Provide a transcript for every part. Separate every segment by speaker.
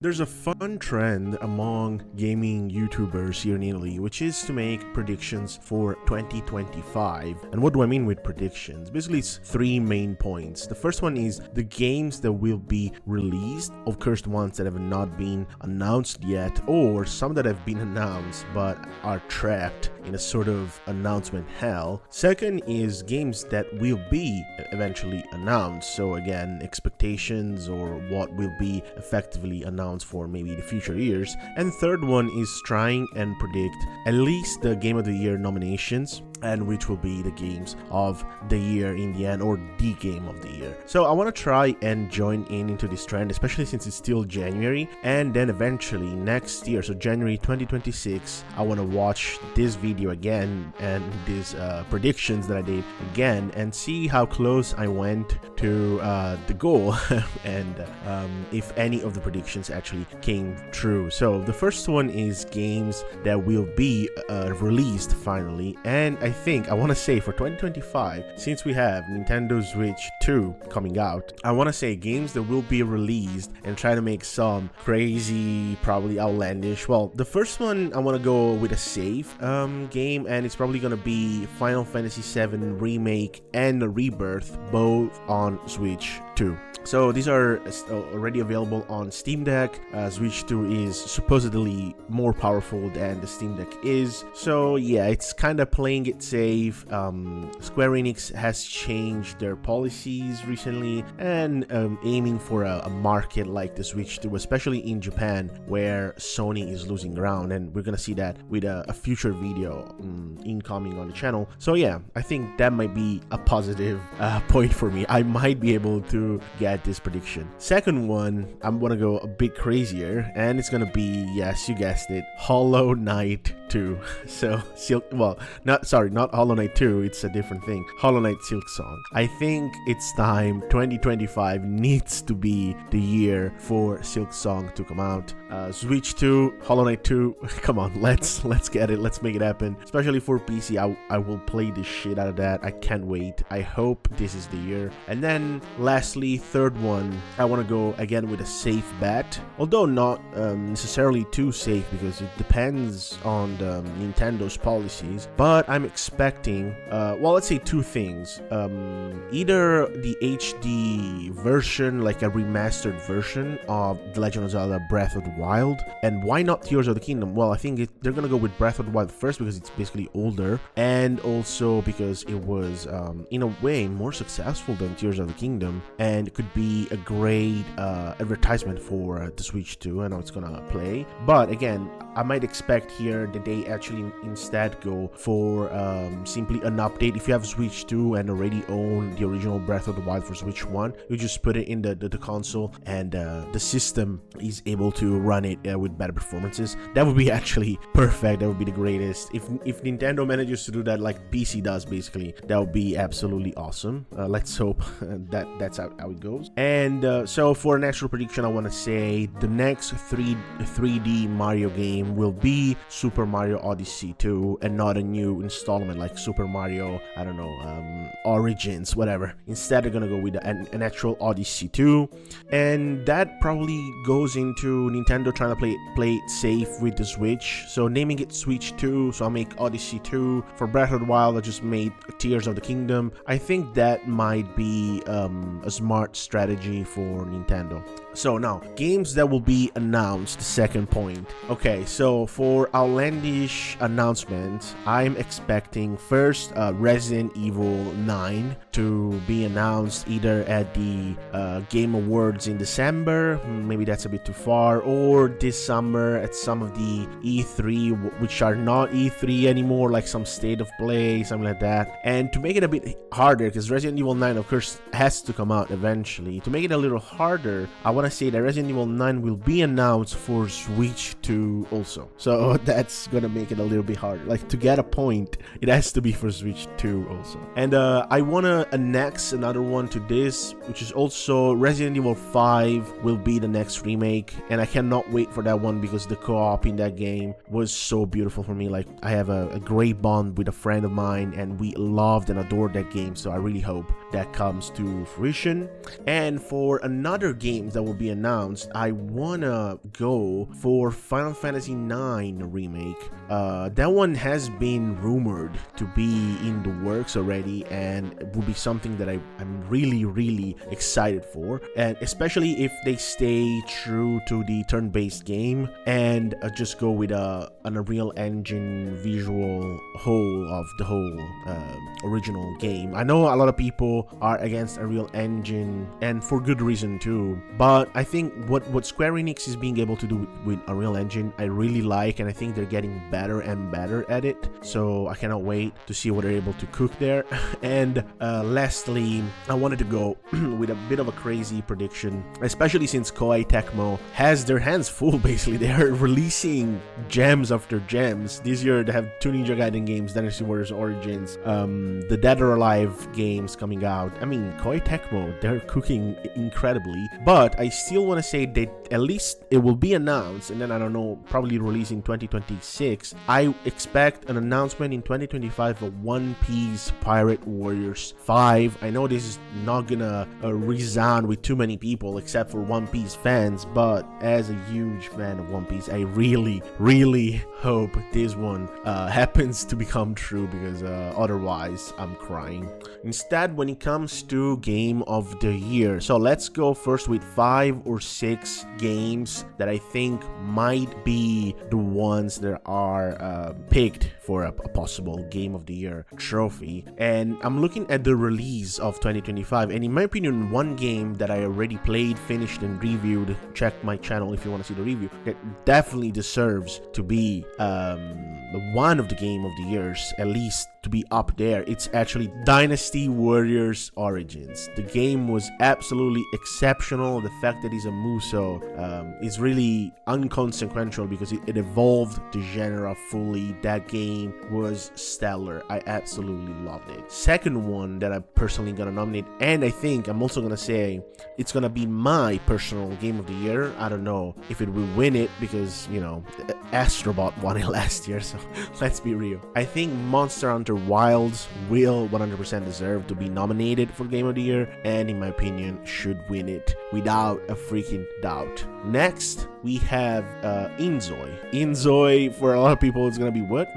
Speaker 1: There's a fun trend among gaming YouTubers here in Italy, which is to make predictions for 2025. And what do I mean with predictions? Basically, it's three main points. The first one is the games that will be released, of course, the ones that have not been announced yet, or some that have been announced but are trapped in a sort of announcement hell. Second is games that will be eventually announced. So again, expectations or what will be effectively announced for maybe the future years. And third one is trying and predict at least the Game of the Year nominations, and which will be the games of the year in the end, or the game of the year. So I want to try and join into this trend, especially since it's still January, and then eventually next year, so January 2026, I want to watch this video again and these predictions that I did again and see how close I went to the goal and if any of the predictions actually came true. So the first one is games that will be released finally, and I want to say for 2025, since we have Nintendo Switch 2 coming out, I want to say games that will be released and try to make some crazy, probably outlandish. Well, the first one I want to go with a safe game, and it's probably going to be Final Fantasy VII Remake and Rebirth, both on Switch 2. So these are already available on Steam Deck. Switch 2 is supposedly more powerful than the Steam Deck is. So yeah, it's kind of playing it safe. Square Enix has changed their policies recently and aiming for a market like the Switch 2, especially in Japan, where Sony is losing ground. And we're gonna see that with a future video incoming on the channel. So yeah, I think that might be a positive point for me. I might be able to get this prediction. Second one, I'm gonna go a bit crazier, and it's gonna be, yes, you guessed it, Hollow Knight 2. So not Hollow Knight 2, it's a different thing. Hollow Knight Silksong. I think it's time. 2025 needs to be the year for Silksong to come out. Switch 2, Hollow Knight 2, come on, let's get it, let's make it happen. Especially for PC, I will play the shit out of that. I can't wait. I hope this is the year. And then lastly, third one, I want to go again with a safe bet, although not necessarily too safe because it depends on the Nintendo's policies, but I'm expecting well, let's say two things. Either the HD version, like a remastered version of The Legend of Zelda Breath of the Wild, and why not Tears of the Kingdom? Well, I think they're gonna go with Breath of the Wild first because it's basically older, and also because it was in a way more successful than Tears of the Kingdom, and it could be a great advertisement for the Switch 2 and how it's gonna play. But again, I might expect here that they actually instead go for simply an update. If you have Switch 2 and already own the original Breath of the Wild for Switch 1, you just put it in the console, and the system is able to run it with better performances. That would be actually perfect. That would be the greatest. If Nintendo manages to do that like PC does, basically, that would be absolutely awesome. Let's hope that's how it goes. And so for an actual prediction, I want to say the next 3D Mario game will be Super Mario Odyssey 2, and not a new installment like Super Mario, I don't know, Origins, whatever. Instead, they're gonna go with an actual Odyssey 2, and that probably goes into Nintendo trying to play it safe with the Switch. So naming it Switch 2, so I'll make Odyssey 2. For Breath of the Wild, I just made Tears of the Kingdom. I think that might be a smart strategy for Nintendo. So now, games that will be announced, the second point. Okay, so for outlandish announcements, I'm expecting first Resident Evil 9 to be announced either at the Game Awards in December, maybe that's a bit too far, or this summer at some of the E3, which are not E3 anymore, like some State of Play, something like that. And to make it a bit harder, because Resident Evil 9, of course, has to come out eventually, to make it a little harder, I want to say that Resident Evil 9 will be announced for Switch 2 also. So that's gonna make it a little bit harder. Like, to get a point, it has to be for Switch 2 also. And I want to annex another one to this, which is also Resident Evil 5 will be the next remake, and I cannot wait for that one because the co-op in that game was so beautiful for me. Like, I have a great bond with a friend of mine, and we loved and adored that game, so I really hope that comes to fruition. And for another game that will will be announced, I wanna go for Final Fantasy IX remake. That one has been rumored to be in the works already, and it will be something that I'm really excited for, and especially if they stay true to the turn-based game and just go with an Unreal Engine visual whole of the whole original game. I know a lot of people are against Unreal Engine, and for good reason too, but I think what Square Enix is being able to do with Unreal Engine, I really like, and I think they're getting better and better at it, so I cannot wait to see what they're able to cook there. And lastly, I wanted to go with a bit of a crazy prediction, especially since Koei Tecmo has their hands full. Basically, they are releasing gems after gems. This year they have 2 Ninja Gaiden games, Dynasty Warriors Origins, the Dead or Alive games coming out. I mean, Koei Tecmo, they're cooking incredibly, but I still want to say that at least it will be announced, and then I don't know, probably releasing 2026. I expect an announcement in 2025 of One Piece Pirate Warriors 5. I know this is not gonna resound with too many people except for One Piece fans, but as a huge fan of One Piece, I really hope this one happens to become true, because otherwise I'm crying. Instead, when it comes to Game of the Year, so let's go first with 5 or 6 games that I think might be the ones that are picked for a possible Game of the Year trophy. And I'm looking at the release of 2025, and in my opinion, one game that I already played, finished, and reviewed, check my channel if you want to see the review, that definitely deserves to be one of the Game of the Years, at least to be up there. It's actually Dynasty Warriors Origins. The game was absolutely exceptional. The fact that it's a Muso is really inconsequential, because it evolved the genre fully. That game was stellar. I absolutely loved it. Second one that I'm personally gonna nominate, and I think I'm also gonna say it's gonna be my personal Game of the Year. I don't know if it will win it, because, you know, Astrobot won it last year, so let's be real. I think Monster Hunter Wilds will 100% deserve to be nominated for Game of the Year, and in my opinion should win it without a freaking doubt. Next, we have Inzoi. Inzoi, for a lot of people, it's gonna be what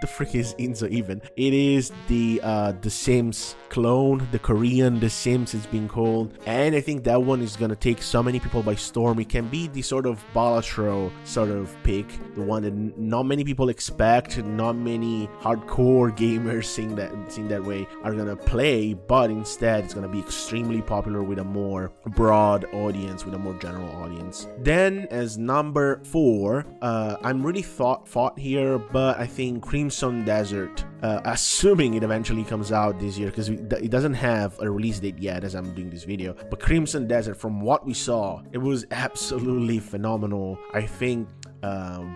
Speaker 1: the frick is Inzoi even? It is the Sims clone, the Korean The Sims it's being called, and I think that one is gonna take so many people by storm. It can be the sort of Balatro sort of pick, the one that not many people expect, not many hardcore gamers seeing that way are gonna play, but instead it's gonna be extremely popular with a more broad audience, with a more general audience. Then as number 4, I'm really fought here, but I think Crimson Desert, assuming it eventually comes out this year, because it doesn't have a release date yet as I'm doing this video, but Crimson Desert, from what we saw, it was absolutely phenomenal. I think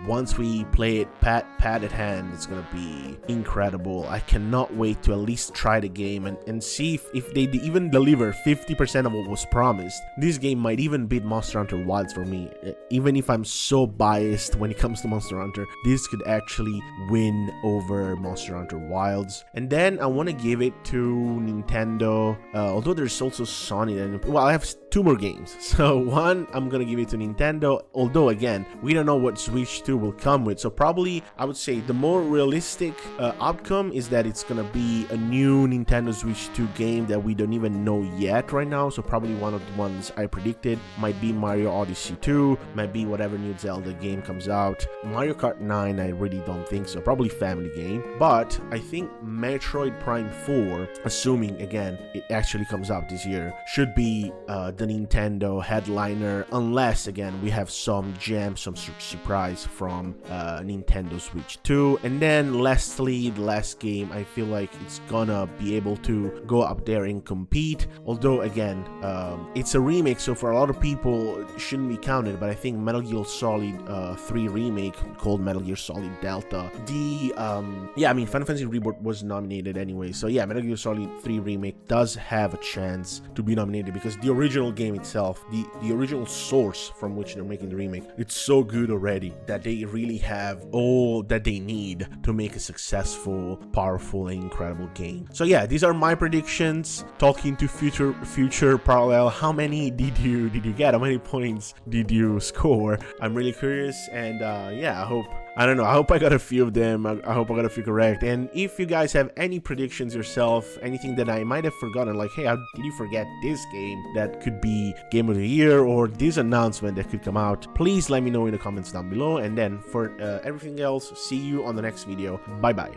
Speaker 1: once we play it pad at hand, it's gonna be incredible. I cannot wait to at least try the game and see if they even deliver 50% of what was promised. This game might even beat Monster Hunter Wilds for me. Even if I'm so biased when it comes to Monster Hunter, this could actually win over Monster Hunter Wilds. And then I want to give it to Nintendo, although there's also Sony, and well, I have 2 more games. So one, I'm gonna give it to Nintendo, although again, we don't know what Switch 2 will come with, so probably I would say the more realistic outcome is that it's gonna be a new Nintendo Switch 2 game that we don't even know yet right now. So probably one of the ones I predicted might be Mario Odyssey 2, might be whatever new Zelda game comes out. Mario Kart 9, I really don't think so, probably family game. But I think Metroid Prime 4, assuming again it actually comes out this year, should be the Nintendo headliner, unless again we have some gem, some surprise from Nintendo Switch 2. And then lastly, the last game, I feel like it's gonna be able to go up there and compete, although again it's a remake, so for a lot of people it shouldn't be counted. But I think Metal Gear Solid 3 remake called Metal Gear Solid Delta, Final Fantasy Reboot was nominated anyway. So yeah, Metal Gear Solid 3 Remake does have a chance to be nominated because the original game itself, the original source from which they're making the remake, it's so good already that they really have all that they need to make a successful, powerful, and incredible game. So yeah, these are my predictions. Talking to future Parallel, how many did you get? How many points did you score? I'm really curious, and yeah, I hope I got a few of them. I hope I got a few correct. And if you guys have any predictions yourself, anything that I might have forgotten, like, hey, how did you forget this game that could be Game of the Year, or this announcement that could come out, please let me know in the comments down below. And then for everything else, see you on the next video. Bye bye.